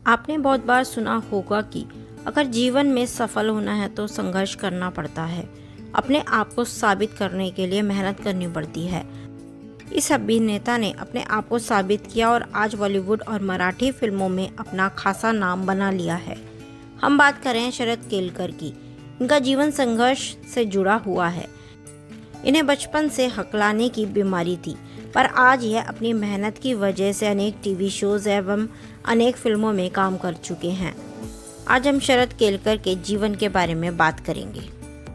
आपने बहुत बार सुना होगा कि अगर जीवन में सफल होना है तो संघर्ष करना पड़ता है। अपने आप को साबित करने के लिए मेहनत करनी पड़ती है। इस अभिनेता ने अपने आप को साबित किया और आज बॉलीवुड और मराठी फिल्मों में अपना खासा नाम बना लिया है। हम बात कर रहे हैं शरद केलकर की। इनका जीवन संघर्ष से जुड़ा हुआ है। इन्हें बचपन से हकलाने की बीमारी थी, पर आज यह अपनी मेहनत की वजह से अनेक टीवी शोज एवं अनेक फिल्मों में काम कर चुके हैं। आज हम शरद केलकर के जीवन के बारे में बात करेंगे।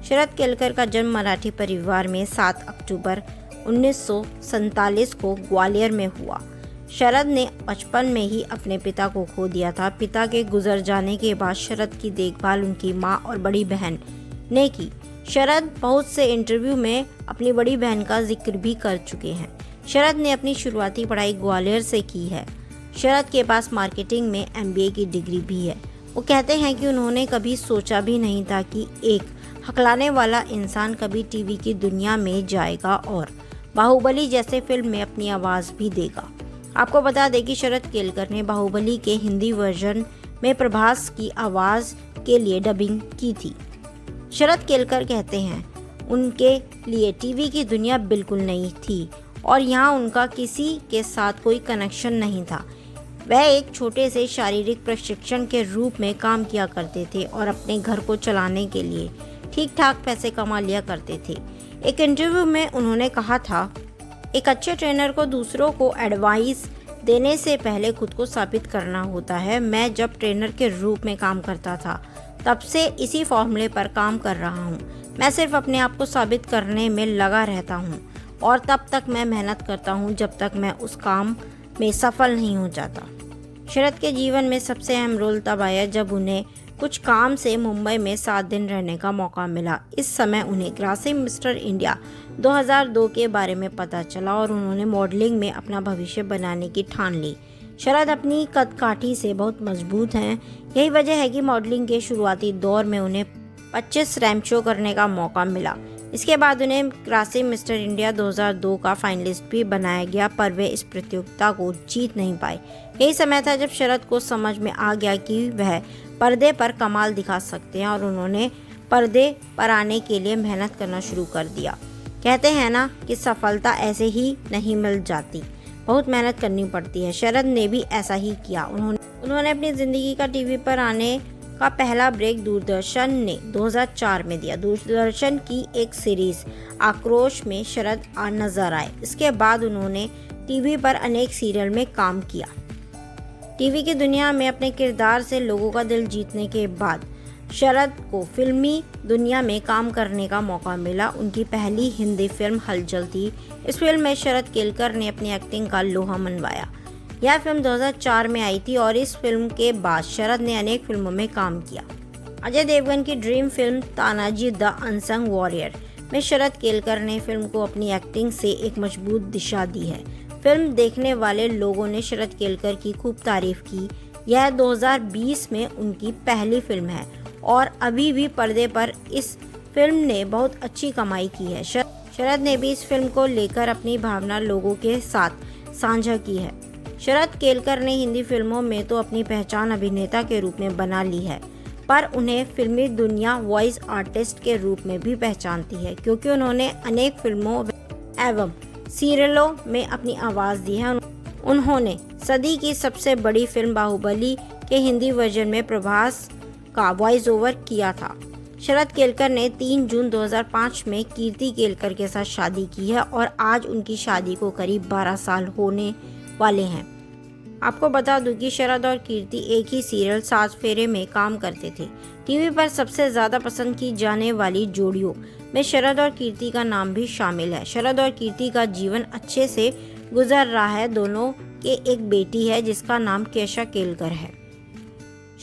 शरद केलकर का जन्म मराठी परिवार में 7 अक्टूबर 1947 को ग्वालियर में हुआ। शरद ने बचपन में ही अपने पिता को खो दिया था। पिता के गुजर जाने के बाद शरद की देखभाल उनकी मां और बड़ी बहन ने की। शरद बहुत से इंटरव्यू में अपनी बड़ी बहन का जिक्र भी कर चुके हैं। शरद ने अपनी शुरुआती पढ़ाई ग्वालियर से की है। शरद के पास मार्केटिंग में MBA की डिग्री भी है। वो कहते हैं कि उन्होंने कभी सोचा भी नहीं था कि एक हकलाने वाला इंसान कभी टीवी की दुनिया में जाएगा और बाहुबली जैसे फिल्म में अपनी आवाज़ भी देगा। आपको बता दें कि शरद केलकर ने बाहुबली के हिंदी वर्जन में प्रभास की आवाज़ के लिए डबिंग की थी। शरद केलकर कहते हैं उनके लिए टीवी की दुनिया बिल्कुल नई थी और यहाँ उनका किसी के साथ कोई कनेक्शन नहीं था। वह एक छोटे से शारीरिक प्रशिक्षण के रूप में काम किया करते थे और अपने घर को चलाने के लिए ठीक ठाक पैसे कमा लिया करते थे। एक इंटरव्यू में उन्होंने कहा था, एक अच्छे ट्रेनर को दूसरों को एडवाइस देने से पहले खुद को साबित करना होता है। मैं जब ट्रेनर के रूप में काम करता था तब से इसी फॉर्मूले पर काम कर रहा हूँ। मैं सिर्फ अपने आप को साबित करने में लगा रहता हूँ और तब तक मैं मेहनत करता हूँ जब तक मैं उस काम में सफल नहीं हो जाता। शरद के जीवन में सबसे अहम रोल तब आया जब उन्हें कुछ काम से मुंबई में 7 दिन रहने का मौका मिला। इस समय उन्हें क्रासिंग मिस्टर इंडिया 2002 के बारे में पता चला और उन्होंने मॉडलिंग में अपना भविष्य बनाने की ठान ली। शरद अपनी कदकाठी से बहुत मजबूत हैं। यही वजह है कि मॉडलिंग के शुरुआती दौर में उन्हें 25 रैंप शो करने का मौका मिला। इसके बाद उन्हें क्रासिंग मिस्टर इंडिया 2002 का फाइनलिस्ट भी बनाया गया, पर वे इस प्रतियोगिता को जीत नहीं पाए। यही समय था जब शरद को समझ में आ गया कि वह पर्दे पर कमाल दिखा सकते हैं और उन्होंने पर्दे पर आने के लिए मेहनत करना शुरू कर दिया। कहते हैं ना कि सफलता ऐसे ही नहीं मिल जाती, बहुत मेहनत करनी पड़ती है। शरद ने भी ऐसा ही किया। उन्होंने अपनी ज़िंदगी का टीवी पर आने का पहला ब्रेक दूरदर्शन ने 2004 में दिया। दूरदर्शन की एक सीरीज आक्रोश में शरद नजर आए। इसके बाद उन्होंने टीवी पर अनेक सीरियल में काम किया। टीवी की दुनिया में अपने किरदार से लोगों का दिल जीतने के बाद शरद को फिल्मी दुनिया में काम करने का मौका मिला। उनकी पहली हिंदी फिल्म हलचल थी। इस फिल्म में शरद केलकर ने अपनी एक्टिंग का लोहा मनवाया। यह फिल्म 2004 में आई थी और इस फिल्म के बाद शरद ने अनेक फिल्मों में काम किया। अजय देवगन की dream film Tanaji the unsung warrior में शरद केलकर ने फिल्म को अपनी एक्टिंग से एक मजबूत दिशा दी है। फिल्म देखने वाले लोगों ने शरद केलकर की खूब तारीफ की। यह 2020 में उनकी पहली फिल्म है और अभी भी पर्दे पर इस फिल्म ने बहुत अच्छी कमाई की है। शरद ने भी इस फिल्म को लेकर अपनी भावना लोगों के साथ साझा की है। शरद केलकर ने हिंदी फिल्मों में तो अपनी पहचान अभिनेता के रूप में बना ली है, पर उन्हें फिल्मी दुनिया वॉइस आर्टिस्ट के रूप में भी पहचानती है, क्योंकि उन्होंने अनेक फिल्मों एवं सीरियलों में अपनी आवाज़ दी है। उन्होंने सदी की सबसे बड़ी फिल्म बाहुबली के हिंदी वर्जन में प्रभास का वॉइस ओवर किया था। शरद केलकर ने 3 जून 2005 में कीर्ति केलकर के साथ शादी की है और आज उनकी शादी को करीब 12 साल होने वाले हैं। आपको बता दूं कि शरद और कीर्ति एक ही सीरियल 7 फेरे में काम करते थे। टीवी पर सबसे ज़्यादा पसंद की जाने वाली जोड़ियों में शरद और कीर्ति का नाम भी शामिल है। शरद और कीर्ति का जीवन अच्छे से गुजर रहा है। दोनों के एक बेटी है जिसका नाम केशा केलकर है।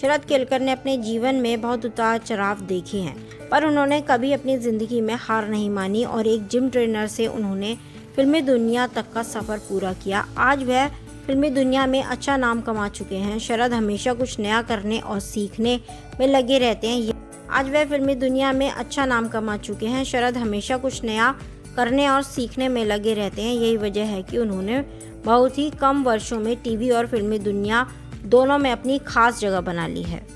शरद केलकर ने अपने जीवन में बहुत उतार चढ़ाव देखे हैं, पर उन्होंने कभी अपनी ज़िंदगी में हार नहीं मानी और एक जिम ट्रेनर से उन्होंने फिल्मी दुनिया तक का सफ़र पूरा किया। आज वह फिल्मी दुनिया में अच्छा नाम कमा चुके हैं। शरद हमेशा कुछ नया करने और सीखने में लगे रहते हैं। आज वह फिल्मी दुनिया में अच्छा नाम कमा चुके हैं। शरद हमेशा कुछ नया करने और सीखने में लगे रहते हैं। यही वजह है कि उन्होंने बहुत ही कम वर्षों में टीवी और फिल्मी दुनिया दोनों में अपनी खास जगह बना ली है।